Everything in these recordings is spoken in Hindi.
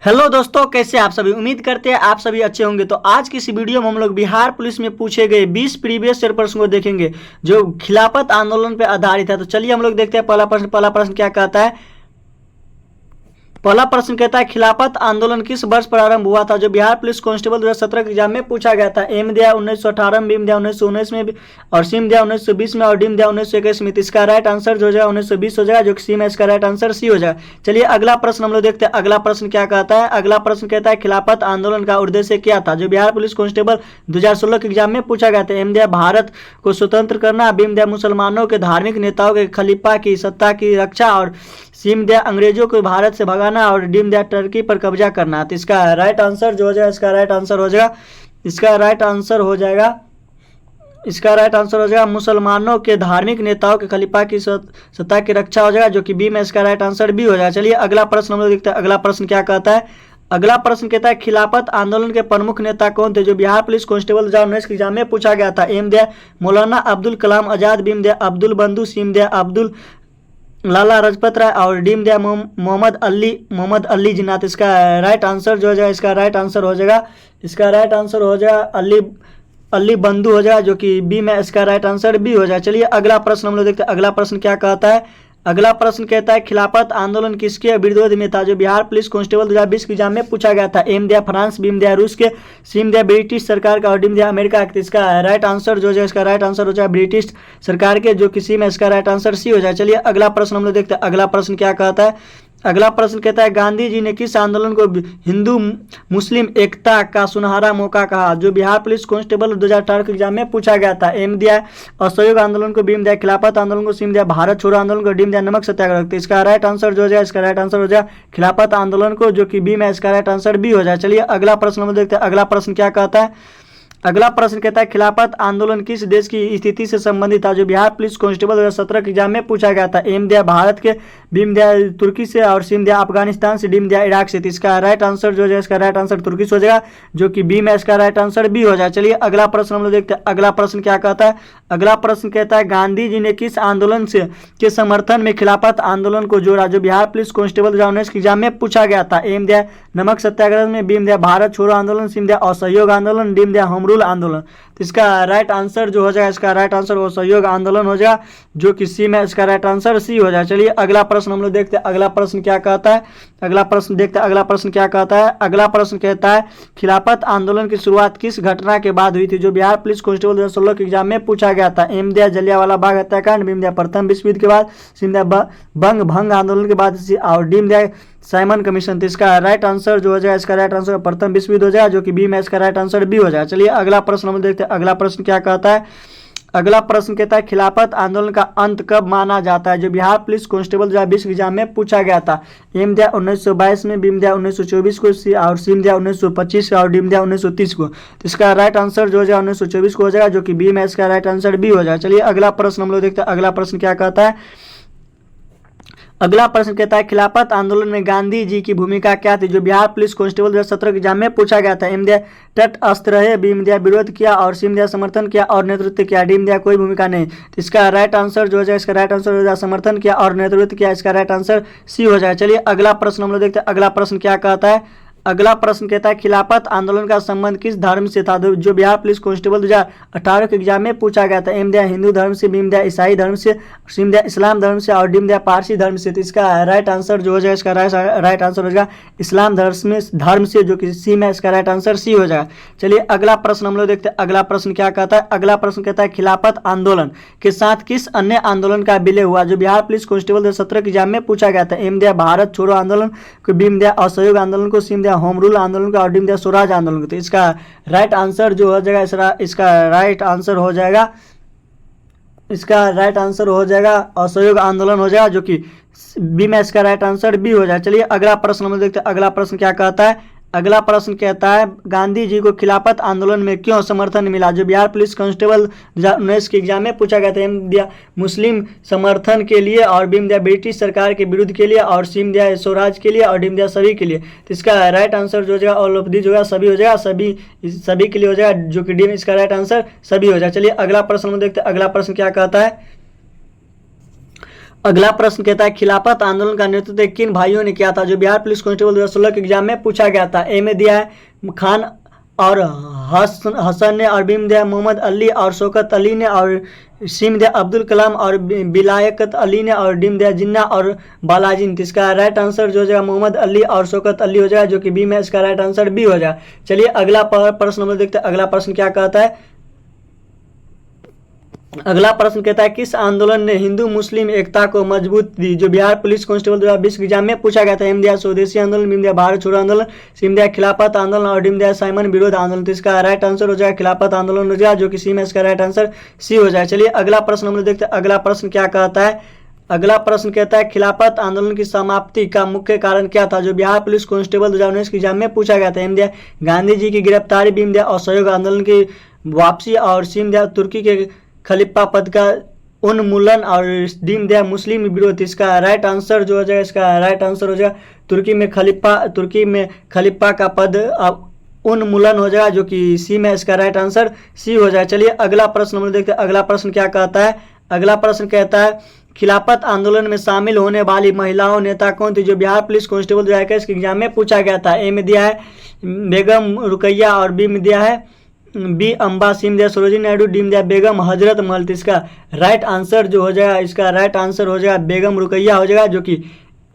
हेलो दोस्तों, कैसे आप सभी। उम्मीद करते हैं आप सभी अच्छे होंगे। तो आज की इस वीडियो में हम लोग बिहार पुलिस में पूछे गए 20 प्रीवियस ईयर प्रश्न को देखेंगे जो खिलाफत आंदोलन पर आधारित है। तो चलिए हम लोग देखते हैं पहला प्रश्न क्या कहता है। पहला प्रश्न कहता है, खिलाफत आंदोलन किस वर्ष प्रारंभ हुआ था। जो बिहार पुलिस कांस्टेबल 2017 के एग्जाम में पूछा गया था। एम दिया 1918 में, बीम दिया 1919 में और सीम दिया 1920 में और डीम दिया 1921 में। इसका राइट आंसर जो हो जाएगा 1920 हो जाएगा, जो कि सी में इसका राइट आंसर सी हो जाएगा। चलिए अगला प्रश्न हम लोग देखते हैं। अगला प्रश्न क्या कहता है। अगला प्रश्न कहता है, खिलाफत आंदोलन का उद्देश्य क्या था। जो बिहार पुलिस कांस्टेबल 2016 के एग्जाम में पूछा गया था। एम दिया भारत को स्वतंत्र करना, बीम दिया मुसलमानों के धार्मिक नेताओं के खलीफा की सत्ता की रक्षा और सीम दिया अंग्रेजों को भारत से भगाना और डीम दिया टर्की पर कब्जा करना। तो इसका राइट आंसर जो हो जाएगा, इसका राइट आंसर हो जाएगा मुसलमानों के धार्मिक नेताओं के खलीफा की सत्ता की रक्षा हो जाएगा, जो कि बी में इसका राइट आंसर बी हो जाएगा। चलिए अगला प्रश्न हम लोग देखते हैं। अगला प्रश्न क्या कहता है। अगला प्रश्न कहता है, खिलाफत आंदोलन के प्रमुख नेता कौन थे। जो बिहार पुलिस कांस्टेबल 2019 के एग्जाम में पूछा गया था। एम दिया मौलाना अब्दुल कलाम आजाद, बीम दिया अब्दुल बंधु, सीम दिया अब्दुल लाला लाजपत राय और डीम दिया मोहम्मद अली जिन्ना। तो इसका राइट आंसर जो हो जाएगा, इसका राइट आंसर हो जाएगा अली बंधु हो जाएगा, जो कि बी में इसका राइट आंसर बी हो जाएगा। चलिए अगला प्रश्न हम लोग देखते हैं। अगला प्रश्न क्या कहता है। अगला प्रश्न कहता है, खिलाफत आंदोलन किसके विरोध में था। जो बिहार पुलिस कांस्टेबल 2020 के एग्जाम में पूछा गया था। एम दिया फ्रांस, बीम दिया रूस के, सीम दिया ब्रिटिश सरकार का और डीम दिया अमेरिका के। इसका राइट आंसर जो है, इसका राइट आंसर हो जाएगा ब्रिटिश सरकार के, जो किसी में इसका राइट आंसर सी हो जाए। चलिए अगला प्रश्न हम लोग देखते हैं। अगला प्रश्न क्या कहता है। अगला प्रश्न कहता है, गांधी जी ने किस आंदोलन को हिंदू मुस्लिम एकता का सुनहरा मौका कहा। जो बिहार पुलिस कांस्टेबल 2018 के एग्जाम में पूछा गया था। एम दिया असहयोग आंदोलन को, बीम दिया खिलाफत आंदोलन को, सीम दिया भारत छोड़ो आंदोलन को, डीम दिया नमक सत्याग्रह। तो इसका राइट आंसर जो हो जाए, इसका राइट आंसर हो जाए खिलाफत आंदोलन को, जो कि बी में इसका राइट आंसर बी हो जाए। चलिए अगला प्रश्न हम देखते हैं। अगला प्रश्न क्या कहता है। अगला प्रश्न कहता है, खिलाफत आंदोलन किस देश की स्थिति से संबंधित था। जो बिहार पुलिस कांस्टेबल 2017 के एग्जाम में पूछा गया था। एम दिया भारत के, बीम दिया तुर्की से और सीम दिया अफगानिस्तान से, डीम दिया इराक से। तो इसका राइट आंसर जो है, इसका राइट आंसर तुर्की से हो जाएगा, जो कि बी में इसका राइट आंसर बी हो जाए। चलिए अगला प्रश्न हम लोग देखते हैं। अगला प्रश्न क्या कहता है। अगला प्रश्न कहता है, गांधी जी ने किस आंदोलन से के समर्थन में खिलाफत आंदोलन को जोड़ा। जो बिहार पुलिस कांस्टेबल 2019 के एग्जाम में पूछा गया था। एम दिया नमक सत्याग्रह में, बीम दिया भारत छोड़ो आंदोलन, सीम दिया असहयोग आंदोलन, डीम दिया होम रूल आंदोलन। तो इसका राइट आंसर जो हो जाएगा, इसका राइट आंसर असहयोग आंदोलन हो जाएगा, जो कि सी में इसका राइट आंसर सी हो जाए। चलिए अगला प्रश्न हम लोग देखते हैं। अगला प्रश्न क्या कहता है। अगला प्रश्न देखते हैं। अगला प्रश्न क्या कहता है। अगला प्रश्न कहता है, खिलाफत आंदोलन की शुरुआत किस घटना के बाद हुई थी। जो बिहार पुलिस कांस्टेबल 2016 के एग्जाम में पूछा गया था। एम दिया जलियांवाला बाग हत्याकांड, बीम दिया प्रथम विश्व युद्ध के बाद, सीम दिया बंग भंग आंदोलन के बाद और डीम दिया साइमन कमीशन। तो इसका राइट आंसर जो हो जाएगा, इसका राइट आंसर प्रथम विश्व युद्ध हो जाएगा, जो कि बी में इसका राइट आंसर बी हो जाएगा। चलिए अगला प्रश्न हम देखते हैं। अगला प्रश्न क्या कहता है। अगला प्रश्न कहता है, खिलाफत आंदोलन का अंत कब माना जाता है। जो बिहार पुलिस कांस्टेबल 2020 के एग्जाम में पूछा गया था। एम दिया 1922 में, बीम दिया 1924 को और सीम दिया 1925 और डीम दिया 1930 को। तो इसका राइट आंसर जो हो जाएगा 1924 को हो जाएगा, जो कि बी में इसका राइट आंसर बी हो जाएगा। चलिए अगला प्रश्न हम लोग देखते हैं। अगला प्रश्न क्या कहता है। अगला प्रश्न कहता है, खिलाफत आंदोलन में गांधी जी की भूमिका क्या थी। जो बिहार पुलिस कांस्टेबल 2017 के एग्जाम में पूछा गया था। एम दिया तटस्थ रहे, बीम दिया विरोध किया और सीम दिया समर्थन किया और नेतृत्व किया, डीम दिया कोई भूमिका नहीं। तो इसका राइट आंसर जो हो जाए, इसका राइट आंसर हो जाए समर्थन किया और नेतृत्व किया। इसका राइट आंसर सी हो जाए। चलिए अगला प्रश्न हम लोग देखते हैं। अगला प्रश्न क्या कहता है। अगला प्रश्न कहता है, खिलाफत आंदोलन का संबंध किस धर्म से था। जो बिहार पुलिस कांस्टेबल 2018 के एग्जाम में पूछा गया था। एम दिया हिंदू धर्म से, बीम दिया ईसाई धर्म से, सीम दिया इस्लाम धर्म से और डीम दिया पारसी धर्म से। तो इसका राइट आंसर जो हो जाएगा, इसका राइट आंसर हो जाएगा इस्लाम धर्म से, जो कि सी में इसका राइट आंसर सी हो जाएगा। चलिए अगला प्रश्न हम लोग देखते हैं। अगला प्रश्न क्या कहता है। अगला प्रश्न कहता है, खिलाफत आंदोलन के साथ किस अन्य आंदोलन का विलय हुआ। जो बिहार पुलिस कांस्टेबल 2017 के एग्जाम में पूछा गया था। एम दिया भारत छोड़ो आंदोलन को, बीम दिया असहयोग आंदोलन को, सीम दिया होम रूल आंदोलन और डीम दिया स्वराज आंदोलन को। तो इसका राइट आंसर जो हो जाएगा, इसका राइट आंसर हो जाएगा, इसका राइट आंसर हो जाएगा असहयोग आंदोलन हो जाएगा, जो कि बी में इसका राइट आंसर बी हो जाए। चलिए अगला प्रश्न हम देखते हैं। अगला प्रश्न क्या कहता है। अगला प्रश्न कहता है, गांधी जी को खिलाफत आंदोलन में क्यों समर्थन मिला। जो बिहार पुलिस कांस्टेबल 2019 के एग्जाम में पूछा गया था। एम दिया मुस्लिम समर्थन के लिए और बीम दिया ब्रिटिश सरकार के विरुद्ध के लिए और सीम दिया स्वराज के लिए और डीम दिया सभी के लिए। तो इसका राइट आंसर जो हो जाएगा ऑल ऑफ दी जो है सभी हो जाएगा, सभी के लिए हो जाएगा, जो कि डीम इसका राइट आंसर सभी हो जाएगा। चलिए अगला प्रश्न हम देखते हैं। अगला प्रश्न क्या कहता है। अगला प्रश्न कहता है खिलाफत आंदोलन का नेतृत्व किन भाइयों ने किया था, जो बिहार पुलिस कांस्टेबल 2016 के एग्जाम में पूछा गया था। ए में दिया है खान और हसन ने, और बी में दिया मोहम्मद अली और शौकत अली ने, और सी में दिया अब्दुल कलाम और बिलायकत अली ने, और डी में दिया जिन्ना और बालाजी ने। इसका राइट आंसर जो हो जाएगा मोहम्मद अली और शौकत अली हो जाएगा, जो कि बी में इसका राइट आंसर बी हो जाएगा। चलिए अगला प्रश्न हम लोग देखते हैं। अगला प्रश्न क्या कहता है, अगला प्रश्न कहता है किस आंदोलन ने हिंदू मुस्लिम एकता को मजबूत दी, जो बिहार पुलिस कांस्टेबल 2020 के एग्जाम में पूछा गया था। एम दिया स्वदेशी आंदोलन, बी दिया भारत छोड़ो आंदोलन, सी दिया खिलाफत आंदोलन, और डी दिया साइमन विरोध आंदोलन। तो इसका राइट आंसर हो जाएगा खिलाफत आंदोलन हो जाएगा, जो कि सी में इसका राइट आंसर सी हो जाएगा। चलिए अगला प्रश्न हम लोग देखते हैं। अगला प्रश्न क्या कहता है, अगला प्रश्न कहता है खिलाफत आंदोलन की समाप्ति का मुख्य कारण क्या था, जो बिहार पुलिस कांस्टेबल 2019 के एग्जाम में पूछा गया था। एम दिया गांधी जी की गिरफ्तारी, बी दिया असहयोग आंदोलन की वापसी, और सी दिया तुर्की के खलीफा पद का उन्मूलन, और डी में दिया मुस्लिम विरोध। इसका राइट आंसर जो हो जाएगा, इसका राइट आंसर हो जाएगा तुर्की में खलीफा का पद उन्मूलन हो जाएगा, जो कि सी में इसका राइट आंसर सी हो जाएगा। चलिए अगला प्रश्न हम लोग देखते हैं। अगला प्रश्न क्या कहता है, अगला प्रश्न कहता है खिलाफत आंदोलन में शामिल होने वाली महिलाओं नेता कौन थी, जो बिहार पुलिस कांस्टेबल 2021 के एग्जाम में पूछा गया था। ए में दिया है बेगम रुकैया, और बी में दिया है बी अम्बा, सी में दिया सरोजिनी नायडू, डी में दिया बेगम हजरत महल। तो इसका राइट आंसर जो हो जाएगा, इसका राइट आंसर हो जाएगा बेगम रुकैया हो जाएगा, जो कि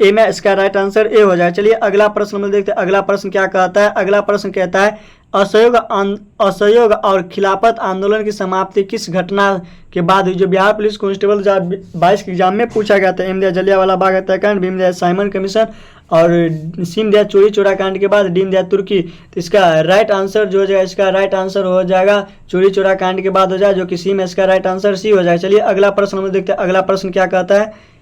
ए में इसका राइट आंसर ए हो जाएगा। चलिए अगला प्रश्न हम देखते हैं। अगला प्रश्न क्या कहता है, अगला प्रश्न कहता है असहयोग और खिलाफत आंदोलन की समाप्ति किस घटना के बाद हुई, जो बिहार पुलिस कांस्टेबल 2022 के एग्जाम में पूछा गया था। एम दिया जलियांवाला बाग हत्याकांड, बी दिया साइमन कमीशन, और सी दिया चोरी चोरा कांड के बाद, डी दिया तुर्की। तो इसका राइट आंसर जो हो जाएगा, इसका राइट आंसर हो जाएगा चोरी चोरा कांड के बाद हो जाएगा, जो कि सी में इसका राइट आंसर सी हो जाएगा। चलिए अगला प्रश्न हम देखते हैं। अगला प्रश्न क्या कहता है,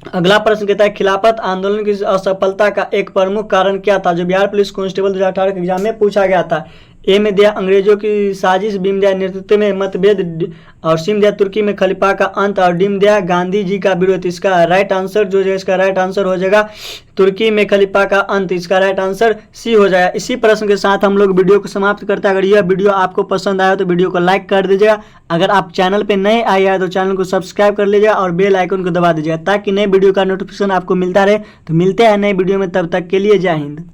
अगला प्रश्न कहता है खिलाफत आंदोलन की असफलता का एक प्रमुख कारण क्या था, जो बिहार पुलिस कांस्टेबल 2018 के एग्जाम में पूछा गया था। ए में दिया अंग्रेजों की साजिश, बी में दिया नेतृत्व में मतभेद, और सी में दिया तुर्की में खलीफा का अंत, और डी में दिया गांधी जी का विरोध। इसका राइट आंसर जो है, इसका राइट आंसर हो जाएगा तुर्की में खलीफा का अंत। इसका राइट आंसर सी हो जाएगा। इसी प्रश्न के साथ हम लोग वीडियो को समाप्त करते हैं। अगर यह वीडियो आपको पसंद आया तो वीडियो को लाइक कर दीजिएगा। अगर आप चैनल पे नए आए हैं तो चैनल को सब्सक्राइब कर लीजिएगा और बेल आइकन को दबा दीजिएगा, ताकि नए वीडियो का नोटिफिकेशन आपको मिलता रहे। तो मिलते हैं नए वीडियो में, तब तक के लिए जय हिंद।